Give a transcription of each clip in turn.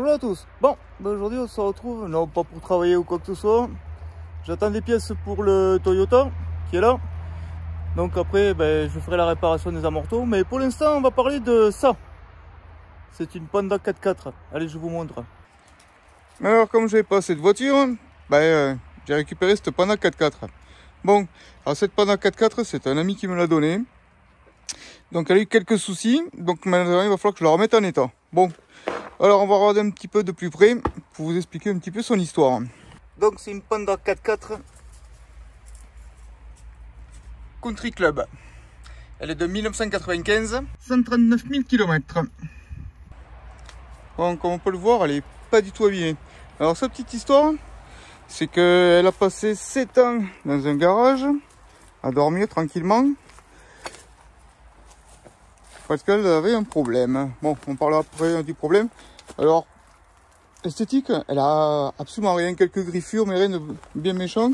Bonjour à tous. Bon, aujourd'hui on se retrouve, non pas pour travailler ou quoi que ce soit. J'attends des pièces pour le Toyota qui est là. Donc après, je ferai la réparation des amortos. Mais pour l'instant, on va parler de ça. C'est une Panda 4x4. Allez, je vous montre. Alors, comme je n'avais pas cette voiture, j'ai récupéré cette Panda 4x4. Bon, alors cette Panda 4x4, c'est un ami qui me l'a donnée. Donc elle a eu quelques soucis. Donc maintenant, il va falloir que je la remette en état. Bon. Alors on va regarder un petit peu de plus près pour vous expliquer un petit peu son histoire. Donc c'est une Panda 4x4 Country Club. Elle est de 1995, 139 000 km. Bon, comme on peut le voir, elle est pas du tout abîmée. Alors sa petite histoire, c'est qu'elle a passé 7 ans dans un garage à dormir tranquillement parce qu'elle avait un problème. Bon, on parlera après du problème. Alors, esthétique, elle a absolument rien, quelques griffures, mais rien de bien méchant.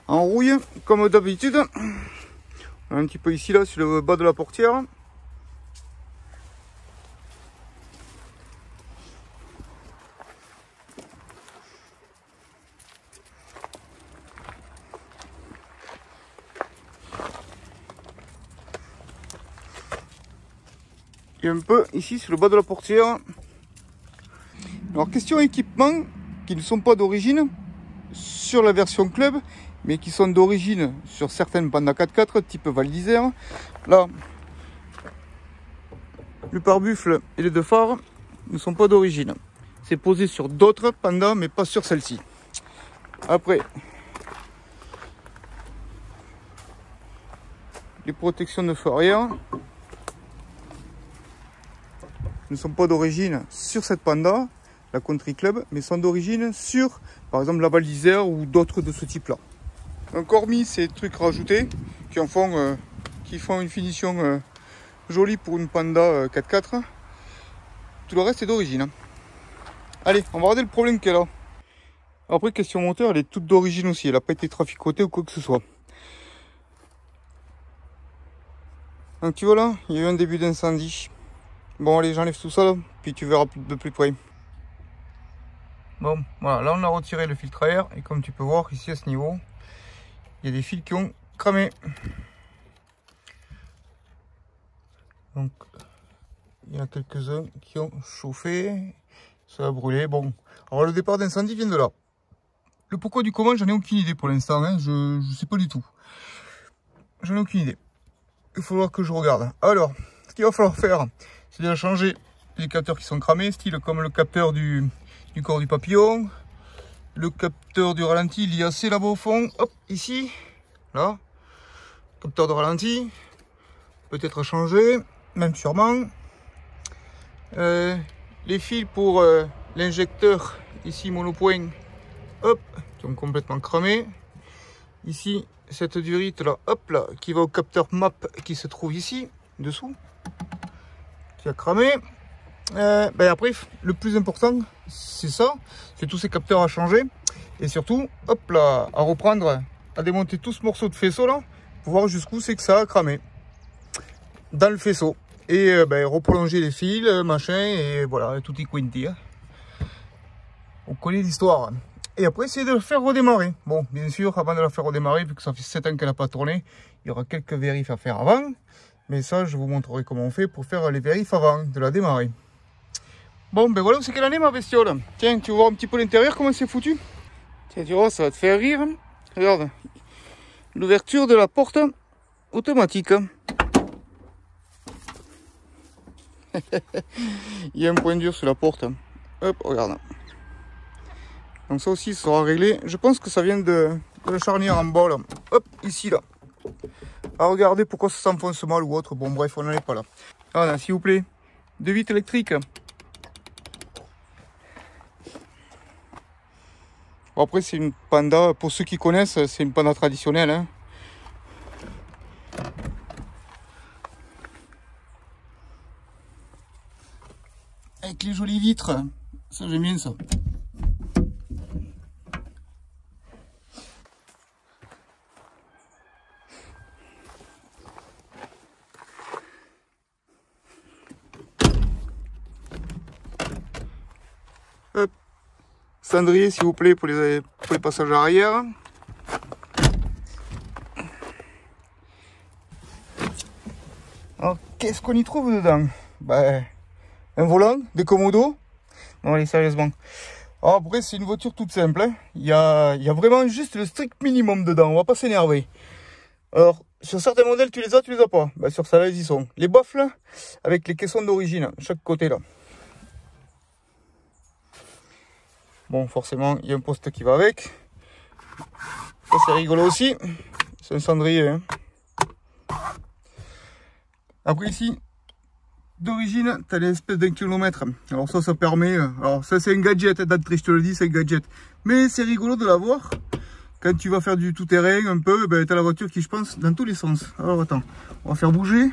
En rouille, comme d'habitude. Un petit peu ici, là, sur le bas de la portière. Et un peu ici, sur le bas de la portière. Alors, question équipement, qui ne sont pas d'origine sur la version club, mais qui sont d'origine sur certaines Panda 4x4 type Val d'Isère. Là, le pare-buffle et les deux phares ne sont pas d'origine. C'est posé sur d'autres Panda, mais pas sur celle-ci. Après, les protections de feu arrière ne sont pas d'origine sur cette Panda, la Country Club, mais sont d'origine sur, par exemple, la Val d'Isère ou d'autres de ce type-là. Donc, hormis ces trucs rajoutés qui font une finition jolie pour une Panda 4x4, tout le reste est d'origine. Allez, on va regarder le problème qu'elle a. Après, question moteur, elle est toute d'origine aussi. Elle n'a pas été traficotée ou quoi que ce soit. Donc, tu vois là, il y a eu un début d'incendie. Bon, allez, j'enlève tout ça là, puis tu verras de plus près. Bon, voilà, là on a retiré le filtre à air. Et comme tu peux voir ici à ce niveau, il y a des fils qui ont cramé. Donc, il y en a quelques-uns qui ont chauffé. Ça a brûlé. Bon, alors le départ d'incendie vient de là. Le pourquoi du comment, j'en ai aucune idée pour l'instant. Hein. Je sais pas du tout. J'en ai aucune idée. Il faudra que je regarde. Alors, ce qu'il va falloir faire, c'est déjà changer les capteurs qui sont cramés, style comme le capteur du corps du papillon, le capteur du ralenti, il y a assez là-bas au fond, hop, ici, là, capteur de ralenti, peut-être à changer, même sûrement. Les fils pour l'injecteur, ici monopoint, hop, qui ont complètement cramé. Ici, cette durite là, hop là, qui va au capteur map qui se trouve ici, dessous, qui a cramé. Après, le plus important, c'est ça, c'est tous ces capteurs à changer. Et surtout, hop là, à reprendre, à démonter tout ce morceau de faisceau là, pour voir jusqu'où c'est que ça a cramé. Dans le faisceau. Et reprolonger les fils, machin, et voilà, tout est quinti. Hein. On connaît l'histoire. Et après, c'est de le faire redémarrer. Bon, bien sûr, avant de la faire redémarrer, vu que ça fait 7 ans qu'elle n'a pas tourné, il y aura quelques vérifs à faire avant. Mais ça, je vous montrerai comment on fait pour faire les vérifs avant de la démarrer. Bon, ben voilà où c'est qu'elle en est, ma bestiole. Tiens, tu veux voir un petit peu l'intérieur, comment c'est foutu? Tiens, tu vois, ça va te faire rire. Regarde. L'ouverture de la porte automatique. Il y a un point dur sur la porte. Hop, regarde. Donc ça aussi, ça sera réglé. Je pense que ça vient de la charnière en bas, là. Hop, ici, là. À regarder pourquoi ça s'enfonce mal ou autre. Bon, bref, on n'en est pas là. Voilà, s'il vous plaît. 2 vitres électriques. Bon, après, c'est une Panda, pour ceux qui connaissent, c'est une Panda traditionnelle. Hein. Avec les jolies vitres. Ça, j'aime bien ça. cendrier s'il vous plaît pour les passages arrière. Alors qu'est-ce qu'on y trouve dedans? Ben, un volant, des commodos. Non allez sérieusement. Alors après c'est une voiture toute simple, hein. Il y a vraiment juste le strict minimum dedans, on va pas s'énerver. Alors sur certains modèles tu les as pas. Ben, sur celle-là ils y sont. Les baffles avec les caissons d'origine, chaque côté là. Bon forcément il y a un poste qui va avec. Ça c'est rigolo aussi. C'est un cendrier. Hein. Après ici, d'origine, tu as l'espèce d'un kilomètre. Alors ça permet... Alors ça c'est un gadget, d'entrée je te le dis, c'est un gadget. Mais c'est rigolo de l'avoir. Quand tu vas faire du tout-terrain un peu, ben, tu as la voiture qui, je pense, dans tous les sens. Alors attends, on va faire bouger.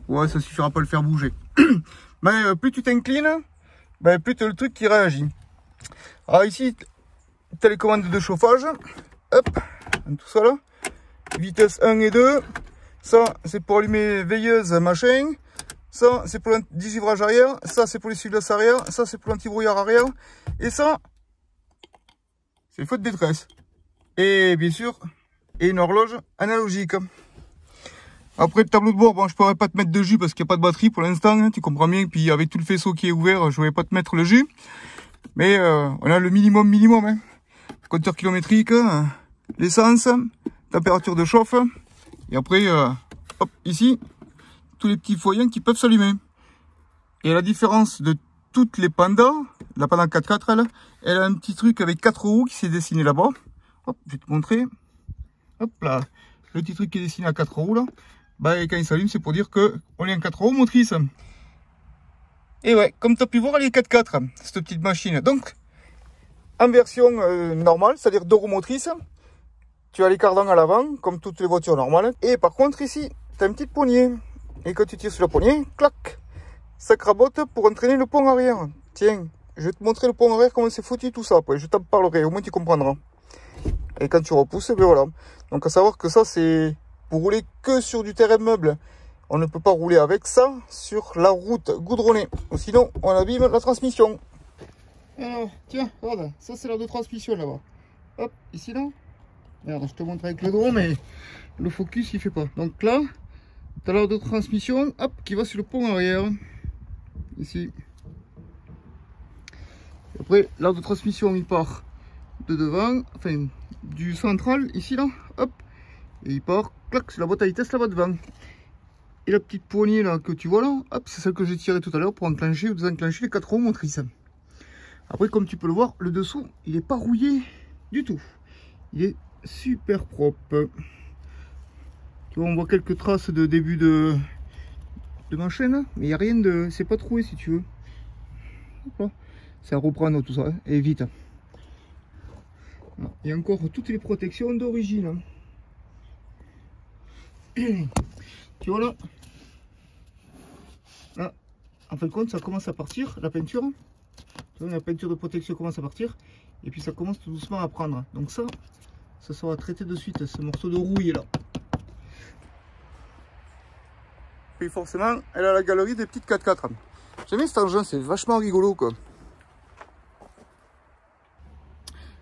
Ouais, ça suffira pas de le faire bouger. Mais plus tu t'inclines, ben, plus tu as le truc qui réagit. Alors ici, tu as les commandes de chauffage. Hop, tout ça là. Vitesse 1 et 2. Ça, c'est pour allumer veilleuse, machin. Ça, c'est pour l'anti-givrage arrière. Ça, c'est pour les cylindres arrière. Ça, c'est pour l'anti-brouillard arrière. Et ça, c'est le feu de détresse. Et bien sûr, et une horloge analogique. Après le tableau de bord, bon, je pourrais pas te mettre de jus parce qu'il n'y a pas de batterie pour l'instant. Hein, tu comprends bien. Puis avec tout le faisceau qui est ouvert, je ne vais pas te mettre le jus. Mais on a le minimum. Hein. Compteur kilométrique, l'essence, température de chauffe. Et après, hop, ici, tous les petits foyers qui peuvent s'allumer. Et la différence de toutes les pandas, la Panda 4x4, elle a un petit truc avec 4 roues qui s'est dessiné là-bas. Hop, je vais te montrer. Hop là, le petit truc qui est dessiné à 4 roues là. Bah, et quand il s'allume, c'est pour dire qu'on est en 4 roues motrices. Et ouais, comme tu as pu voir, elle est 4x4, cette petite machine. Donc, en version normale, c'est-à-dire 2 roues motrices. Tu as les cardans à l'avant, comme toutes les voitures normales. Et par contre, ici, tu as une petite poignée. Et quand tu tires sur la poignée, clac, ça crabote pour entraîner le pont arrière. Tiens, je vais te montrer le pont arrière, comment c'est foutu tout ça. Après, je t'en parlerai, au moins tu comprendras. Et quand tu repousses, ben voilà. Donc à savoir que ça, c'est pour rouler que sur du terrain meuble. On ne peut pas rouler avec ça sur la route goudronnée. Sinon, on abîme la transmission. Alors, tiens, regarde, ça c'est l'air de transmission là-bas. Hop, ici là. Regarde, je te montre avec le drone, mais le focus il fait pas. Donc là, tu as l'air de transmission, hop, qui va sur le pont arrière. Ici. Et après, l'air de transmission il part de devant, enfin du central, ici là, hop, et il part, clac, sur la boîte à vitesse là-bas devant. Et la petite poignée là que tu vois là, hop, c'est celle que j'ai tirée tout à l'heure pour enclencher ou désenclencher les 4 roues motrices. Après, comme tu peux le voir, le dessous, il n'est pas rouillé du tout. Il est super propre. Tu vois, on voit quelques traces de début de ma chaîne, mais il n'y a rien de... C'est pas troué si tu veux. C'est à reprendre tout ça, hein, et vite. Il y a encore toutes les protections d'origine. Tu vois là, là, en fin de compte, ça commence à partir, la peinture. Tu vois, la peinture de protection commence à partir, et puis ça commence tout doucement à prendre. Donc ça sera traité de suite, ce morceau de rouille là. Puis forcément, elle a la galerie des petites 4x4. J'aime bien cet engin, c'est vachement rigolo quoi.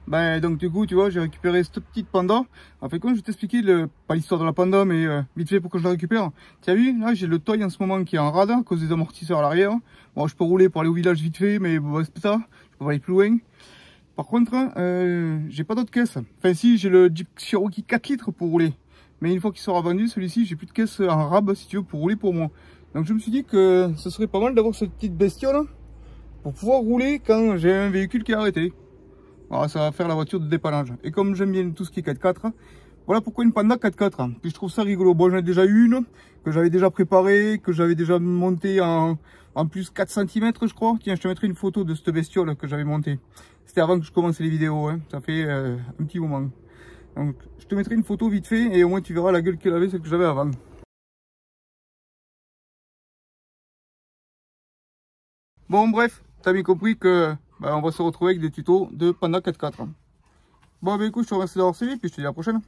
Ben donc du coup tu vois j'ai récupéré cette petite Panda. En fait quand je vais t'expliquer pas l'histoire de la Panda mais vite fait pour que je la récupère. Tu as vu là j'ai le toy en ce moment qui est en rade à cause des amortisseurs à l'arrière. Bon je peux rouler pour aller au village vite fait mais bon c'est ça, je peux pas aller plus loin. Par contre j'ai pas d'autre caisse. Enfin si j'ai le Jeep Cherokee 4 litres pour rouler. Mais une fois qu'il sera vendu celui-ci j'ai plus de caisse en rab si tu veux pour rouler pour moi. Donc je me suis dit que ce serait pas mal d'avoir cette petite bestiole pour pouvoir rouler quand j'ai un véhicule qui est arrêté. Alors ça va faire la voiture de dépannage. Et comme j'aime bien tout ce qui est 4x4, voilà pourquoi une Panda 4x4. Puis je trouve ça rigolo. Bon, j'en ai déjà eu une, que j'avais déjà préparée, que j'avais déjà montée en plus 4 cm je crois. Tiens, je te mettrai une photo de cette bestiole que j'avais montée. C'était avant que je commence les vidéos, hein. Ça fait un petit moment. Donc je te mettrai une photo vite fait et au moins tu verras la gueule qu'elle avait, celle que j'avais avant. Bon bref, t'as bien compris que on va se retrouver avec des tutos de Panda 4x4. Bon bah écoute, je te remercie d'avoir suivi, puis je te dis à la prochaine.